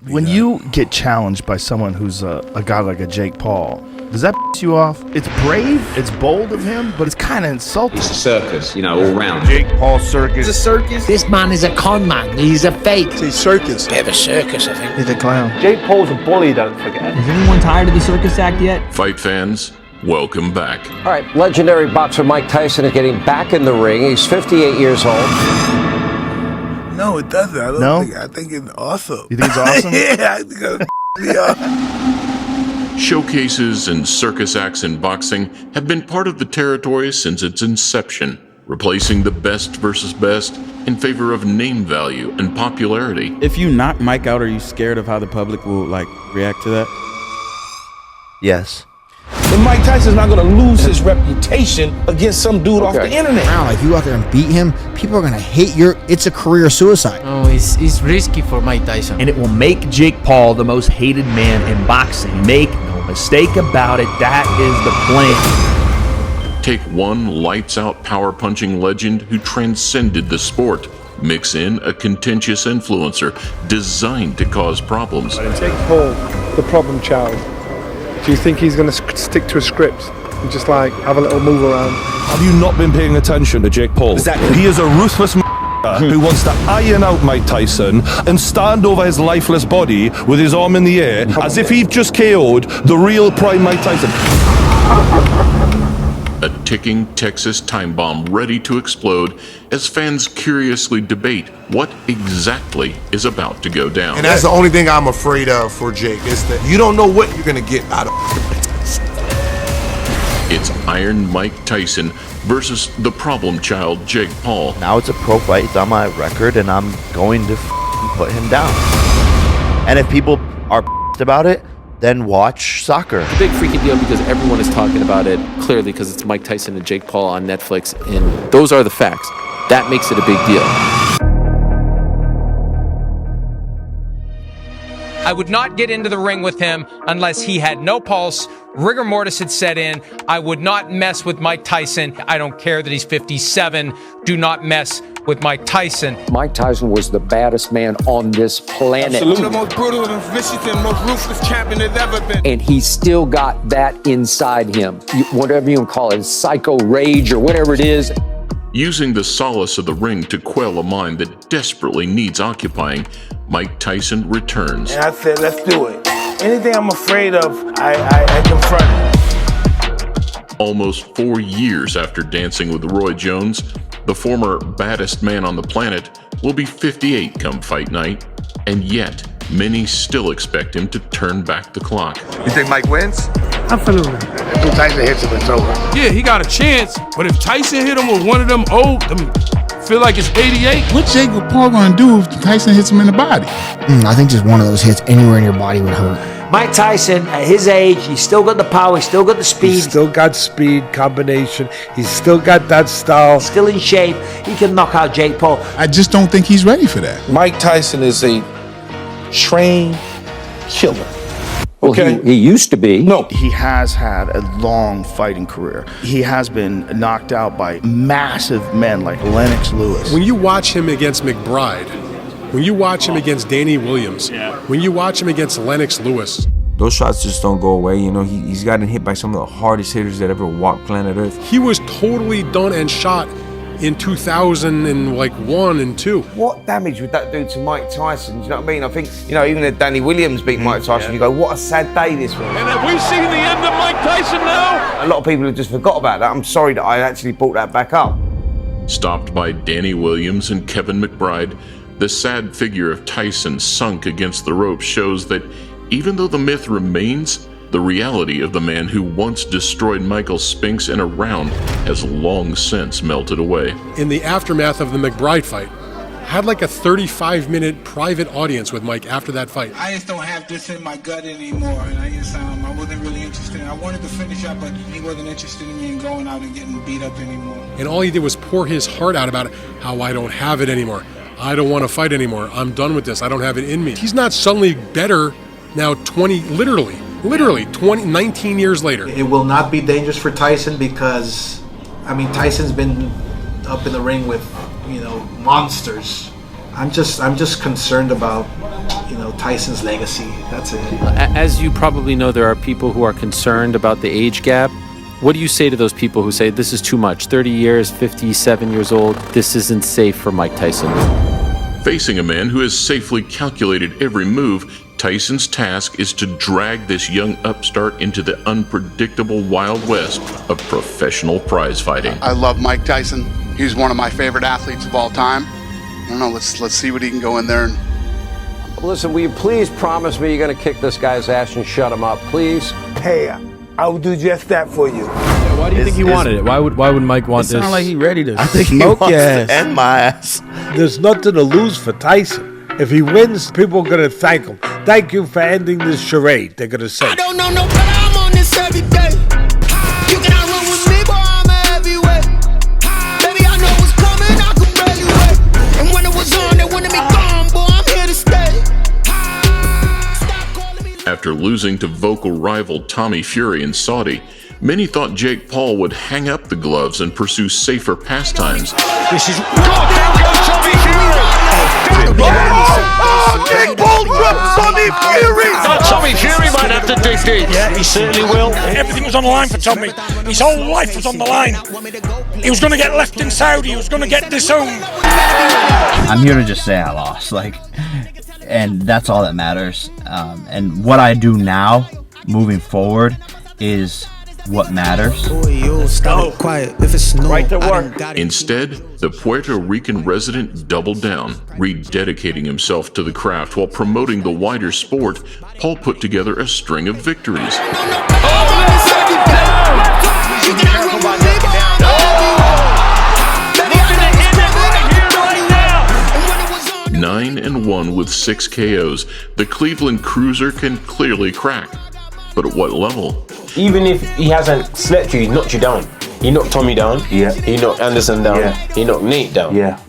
When you get challenged by someone who's a guy like a Jake Paul, does that piss you off? It's brave, it's bold of him, but it's kind of insulting. It's a circus, all round. Jake Paul circus. It's a circus. This man is a con man. He's a fake. It's a circus. Bit of a circus, I think. He's a clown. Jake Paul's a bully, don't forget. Is anyone tired of the circus act yet? Fight fans, welcome back. All right, legendary boxer Mike Tyson is getting back in the ring. He's 58 years old. No, it doesn't. I think it's awesome. You think it's awesome? Yeah, I think it's awesome. Showcases and circus acts in boxing have been part of the territory since its inception, replacing the best versus best in favor of name value and popularity. If you knock Mike out, are you scared of how the public will react to that? Yes. And Mike Tyson's not going to lose his reputation against some dude off the internet. Wow, if you go out there and beat him, people are going to hate it's a career suicide. Oh, it's risky for Mike Tyson. And it will make Jake Paul the most hated man in boxing. Make no mistake about it, that is the plan. Take one lights-out power-punching legend who transcended the sport. Mix in a contentious influencer designed to cause problems. Jake Paul, the problem child. Do you think he's going to stick to a script and just have a little move around? Have you not been paying attention to Jake Paul? Exactly. He is a ruthless who wants to iron out Mike Tyson and stand over his lifeless body with his arm in the air as if he'd just KO'd the real prime Mike Tyson. A ticking Texas time bomb ready to explode as fans curiously debate what exactly is about to go down. And that's the only thing I'm afraid of for Jake, is that you don't know what you're going to get out of It's Iron Mike Tyson versus the problem child Jake Paul. Now it's a pro fight, it's on my record, and I'm going to put him down. And if people are about it, then watch soccer. It's a big freaking deal because everyone is talking about it, clearly because it's Mike Tyson and Jake Paul on Netflix, and those are the facts. That makes it a big deal. I would not get into the ring with him unless he had no pulse, rigor mortis had set in. I would not mess with Mike Tyson. I don't care that he's 57. Do not mess with Mike Tyson. Mike Tyson was the baddest man on this planet. Absolutely. The most brutal and vicious and most ruthless champion there's ever been. And he's still got that inside him. Whatever you want to call it, psycho rage or whatever it is. Using the solace of the ring to quell a mind that desperately needs occupying, Mike Tyson returns. And I said, let's do it. Anything I'm afraid of, I confront it. Almost 4 years after dancing with Roy Jones, the former baddest man on the planet will be 58 come fight night, and yet many still expect him to turn back the clock. You think Mike wins? Absolutely. Until Tyson hits him, it's over. Yeah, he got a chance, but if Tyson hit him with one of them old, feel like it's 88. What Jake Paul going to do if Tyson hits him in the body? I think just one of those hits anywhere in your body would hurt. Mike Tyson, at his age, he's still got the power, he's still got the speed. He's still got speed, combination. He's still got that style. Still in shape. He can knock out Jake Paul. I just don't think he's ready for that. Mike Tyson is a trained killer. Well, he used to be. No, he has had a long fighting career. He has been knocked out by massive men like Lennox Lewis. When you watch him against McBride, when you watch him against Danny Williams, when you watch him against Lennox Lewis, Those shots just don't go away. He's gotten hit by some of the hardest hitters that ever walked planet Earth. he was totally done and shot in 2001 and 2. What damage would that do to Mike Tyson? Do you know what I mean? I think, even if Danny Williams beat Mike Tyson, you go, what a sad day this was. And have we seen the end of Mike Tyson now? A lot of people have just forgot about that. I'm sorry that I actually brought that back up. Stopped by Danny Williams and Kevin McBride, the sad figure of Tyson sunk against the ropes shows that even though the myth remains, the reality of the man who once destroyed Michael Spinks in a round has long since melted away. In the aftermath of the McBride fight, had like a 35-minute private audience with Mike after that fight. I just don't have this in my gut anymore, and I wasn't really interested. I wanted to finish up, but he wasn't interested in me in going out and getting beat up anymore. And all he did was pour his heart out about it, how I don't have it anymore. I don't want to fight anymore. I'm done with this. I don't have it in me. He's not suddenly better now 19 years later. It will not be dangerous for Tyson because, Tyson's been up in the ring with, monsters. I'm just concerned about, Tyson's legacy. That's it. As you probably know, there are people who are concerned about the age gap. What do you say to those people who say this is too much? 30 years, 57 years old, this isn't safe for Mike Tyson. Facing a man who has safely calculated every move, Tyson's task is to drag this young upstart into the unpredictable Wild West of professional prize fighting. I love Mike Tyson. He's one of my favorite athletes of all time. I don't know, let's see what he can go in there and... Listen, will you please promise me you're going to kick this guy's ass and shut him up, please? Hey, I will do just that for you. Why do you think he wanted it? Why would Mike want this? It sounds like he ready to I think smoke he wants your ass. to end my ass. There's nothing to lose for Tyson. If he wins, people are going to thank him. Thank you for ending this charade, they're going to say. I don't know no better, I'm on this every day. You cannot run with me, boy, I'm a heavyweight. Baby, I know what's coming, I can barely wait. And when it was on, they wanted me gone, boy, I'm here to stay. After losing to vocal rival Tommy Fury in Saudi, many thought Jake Paul would hang up the gloves and pursue safer pastimes. This is... God, there goes Tommy Fury! Jake Paul dropped Tommy Fury! Tommy Fury might have to dig deep. Yeah, he certainly will. Everything was on the line for Tommy. His whole life was on the line. He was going to get left in Saudi. He was going to get disowned. I'm here to just say I lost. And that's all that matters. And what I do now, moving forward, is what matters. Right to work. Instead, the Puerto Rican resident doubled down, rededicating himself to the craft while promoting the wider sport. Paul put together a string of victories. 9-1 with 6 KOs, the Cleveland Cruiser can clearly crack. But at what level? Even if he hasn't slept you, he knocked you down. He knocked Tommy down. Yeah. He knocked Anderson down. Yeah. He knocked Nate down. Yeah.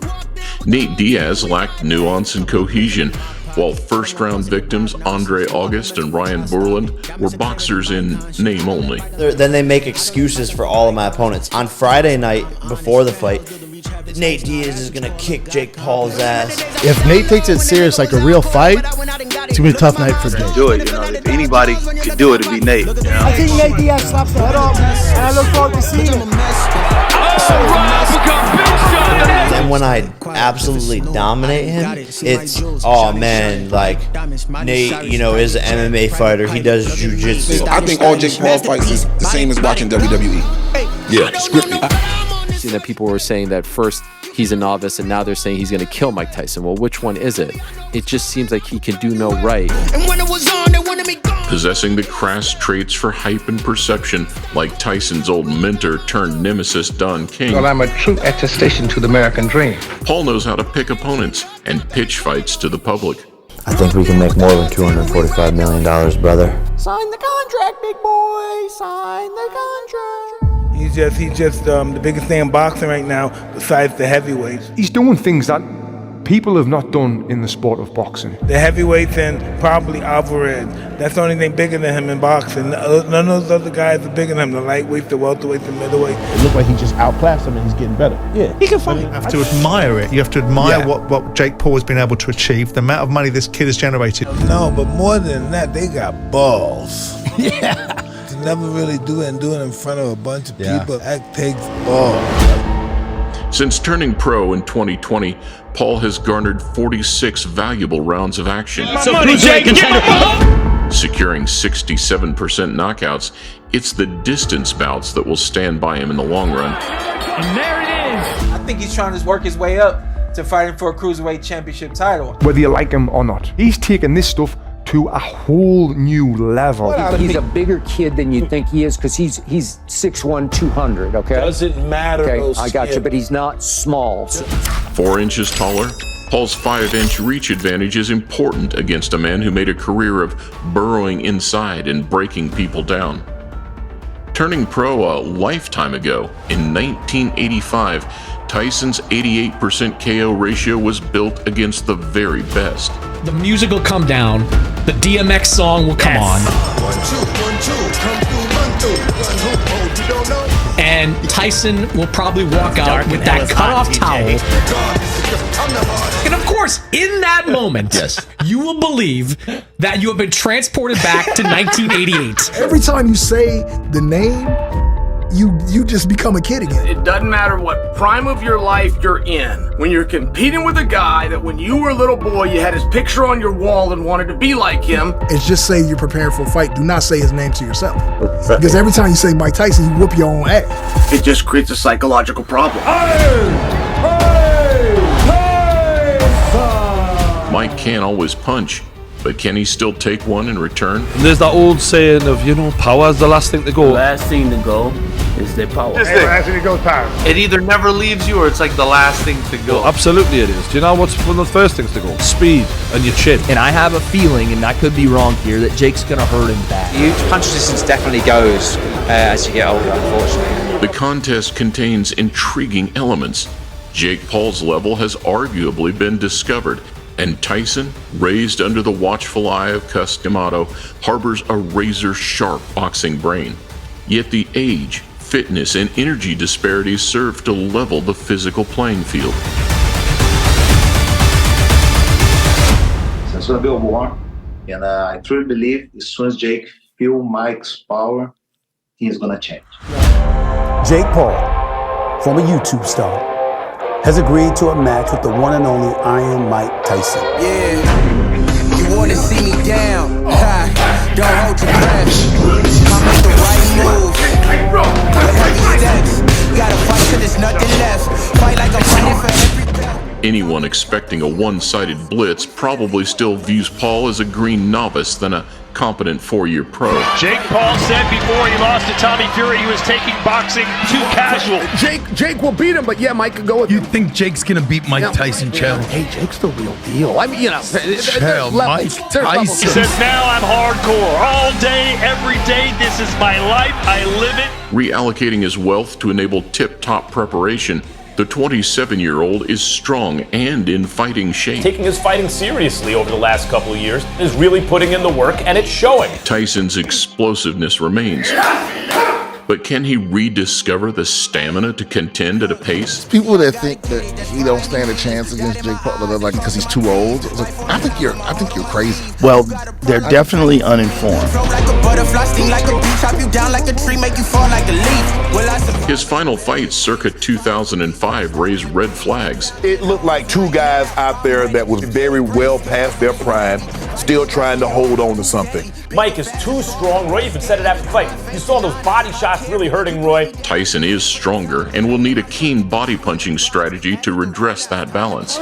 Nate Diaz lacked nuance and cohesion, while first-round victims Andre August and Ryan Borland were boxers in name only. Then they make excuses for all of my opponents. On Friday night, before the fight, Nate Diaz is gonna kick Jake Paul's ass. If Nate takes it serious like a real fight, it's gonna be a tough night for Jake. Do it, if anybody could do it, it'd be Nate. I think Nate Diaz slaps the head off, and I look forward to seeing him. And when I absolutely dominate him, it's, oh man, Nate, is an MMA fighter. He does jiu-jitsu. I think all Jake Paul fights is the same as watching WWE. Yeah, scripted. See that people were saying that first he's a novice and now they're saying he's going to kill Mike Tyson. Well, which one is it? It just seems like he can do no right. And when it was on, they wanted me gone. Possessing the crass traits for hype and perception, like Tyson's old mentor turned nemesis Don King. Well, I'm a true attestation to the American dream. Paul knows how to pick opponents and pitch fights to the public. I think we can make more than $245 million, brother. Sign the contract, big boy. Sign the contract. He's just the biggest thing in boxing right now, besides the heavyweights. He's doing things that people have not done in the sport of boxing. The heavyweights and probably Alvarez. That's the only thing bigger than him in boxing. None of those other guys are bigger than him. The lightweights, the welterweights, the middleweights. It looked like he just outclassed him and he's getting better. Yeah, he can fight. You have to admire it. You have to admire what Jake Paul has been able to achieve, the amount of money this kid has generated. No, but more than that, they got balls. Yeah. To never really do it and do it in front of a bunch of people, that takes balls. Since turning pro in 2020, Paul has garnered 46 valuable rounds of action. Securing 67% knockouts, it's the distance bouts that will stand by him in the long run. And there it is! I think he's trying to work his way up to fighting for a cruiserweight championship title. Whether you like him or not, he's taken this stuff to a whole new level. He's a bigger kid than you think he is because he's 6'1", 200, okay? Doesn't matter. Okay, I got you, but he's not small. 4 inches taller, Paul's 5-inch reach advantage is important against a man who made a career of burrowing inside and breaking people down. Turning pro a lifetime ago, in 1985, Tyson's 88% KO ratio was built against the very best. The music will come down, the DMX song will come on. 1, 2, 1, 2, come through, And Tyson will probably walk out with that cut-off towel. And of course, in that moment, you will believe that you have been transported back to 1988. Every time you say the name, you just become a kid again. It doesn't matter what prime of your life you're in. When you're competing with a guy that when you were a little boy, you had his picture on your wall and wanted to be like him. It's just say you're preparing for a fight. Do not say his name to yourself. Because every time you say Mike Tyson, you whoop your own ass. It just creates a psychological problem. Mike can't always punch, but can he still take one in return? And there's that old saying of, power is the last thing to go. Last thing to go is their power. Last thing to go is power. It either never leaves you or it's like the last thing to go. Well, absolutely it is. Do you know what's one of the first things to go? Speed and your chin. And I have a feeling, and I could be wrong here, that Jake's going to hurt him bad. Huge punch resistance definitely goes as you get older, unfortunately. The contest contains intriguing elements. Jake Paul's level has arguably been discovered, and Tyson, raised under the watchful eye of Cus D'Amato, harbors a razor-sharp boxing brain. Yet the age, fitness, and energy disparities serve to level the physical playing field. It's going to be a war, and I truly believe as soon as Jake feels Mike's power, he's going to change. Jake Paul, former YouTube star, has agreed to a match with the one and only Iron Mike Tyson. Yeah, you want to see me down? Don't hold your breath. I make the right move. The heavy steps. Gotta fight till there's nothing left. Fight like I'm fighting for every belt. Anyone expecting a one-sided blitz probably still views Paul as a green novice than a competent 4-year pro. Jake Paul said before he lost to Tommy Fury he was taking boxing too casual. Jake will beat him, but yeah, Mike could go with him. You think Jake's gonna beat Mike Tyson, Chell? Hey, Jake's the real deal. I mean, Chell, Mike Tyson. He says, now I'm hardcore. All day, every day, this is my life. I live it. Reallocating his wealth to enable tip-top preparation, the 27-year-old is strong and in fighting shape. Taking his fighting seriously over the last couple of years is really putting in the work, and it's showing. Tyson's explosiveness remains. But can he rediscover the stamina to contend at a pace? People that think that he don't stand a chance against Jake Paul, like because he's too old. It's like, I think you're crazy. Well, they're definitely uninformed. His final fight circa 2005 raised red flags. It looked like two guys out there that was very well past their prime, still trying to hold on to something. Mike is too strong. Roy even said it after the fight. You saw those body shots really hurting Roy. Tyson is stronger and will need a keen body punching strategy to redress that balance.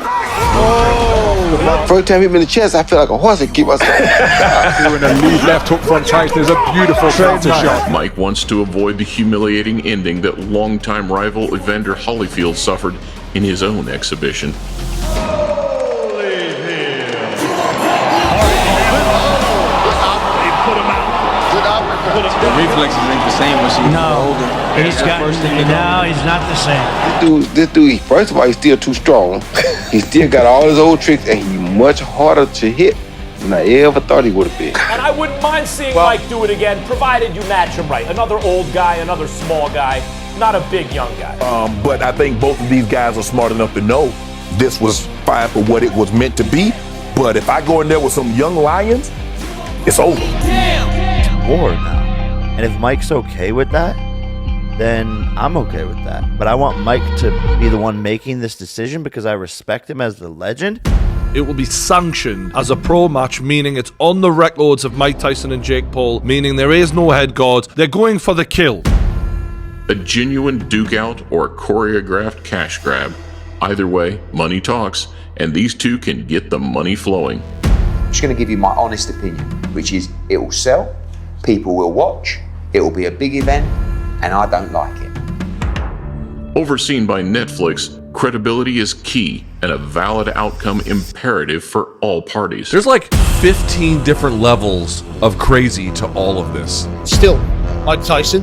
First time hit me in the chest, I feel like a horse and keep myself. Doing a lead left hook from Tyson is a beautiful counter shot. Mike wants to avoid the humiliating ending that longtime rival Evander Holyfield suffered in his own exhibition. The reflexes ain't the same once you get older. He's not the same. This dude, first of all, he's still too strong. He still got all his old tricks, and he's much harder to hit than I ever thought he would have been. And I wouldn't mind seeing Mike do it again, provided you match him right. Another old guy, another small guy, not a big young guy. But I think both of these guys are smart enough to know this was fine for what it was meant to be. But if I go in there with some young lions, it's over. War now. And if Mike's okay with that, then I'm okay with that. But I want Mike to be the one making this decision because I respect him as the legend. It will be sanctioned as a pro match, meaning it's on the records of Mike Tyson and Jake Paul, meaning there is no head guard. They're going for the kill. A genuine duke out or a choreographed cash grab. Either way, money talks, and these two can get the money flowing. I'm just going to give you my honest opinion, which is it will sell, people will watch, it will be a big event, and I don't like it. Overseen by Netflix, credibility is key and a valid outcome imperative for all parties. There's like 15 different levels of crazy to all of this. Still, Mike Tyson,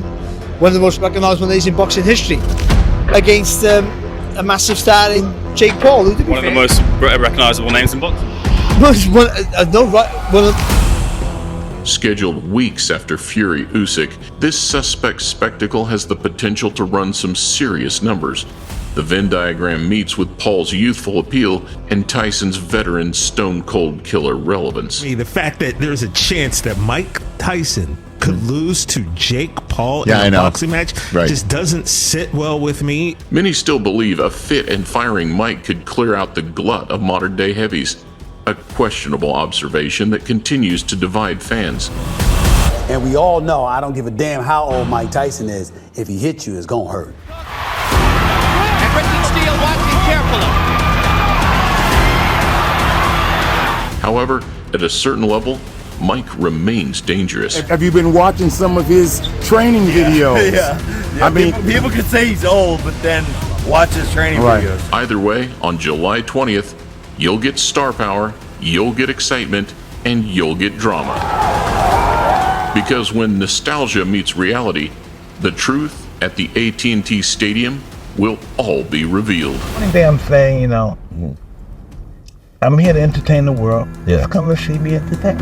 one of the most recognizable names in boxing history, against a massive star in Jake Paul. One of the most recognizable names in boxing. Scheduled weeks after Fury Usyk, this suspect spectacle has the potential to run some serious numbers. The Venn diagram meets with Paul's youthful appeal and Tyson's veteran stone-cold killer relevance. I mean, the fact that there's a chance that Mike Tyson could lose to Jake Paul in a boxing match just doesn't sit well with me. Many still believe a fit and firing Mike could clear out the glut of modern-day heavies. A questionable observation that continues to divide fans. And we all know, I don't give a damn how old Mike Tyson is, if he hits you, it's gonna hurt. And Ricky Steele watching carefully. However, at a certain level, Mike remains dangerous. Have you been watching some of his training videos? Yeah. I mean, people could say he's old, but then watch his training videos. Either way, on July 20th, you'll get star power, you'll get excitement, and you'll get drama. Because when nostalgia meets reality, the truth at the AT&T Stadium will all be revealed. One day I'm saying, you know, I'm here to entertain the world. Yeah. Come and see me entertain.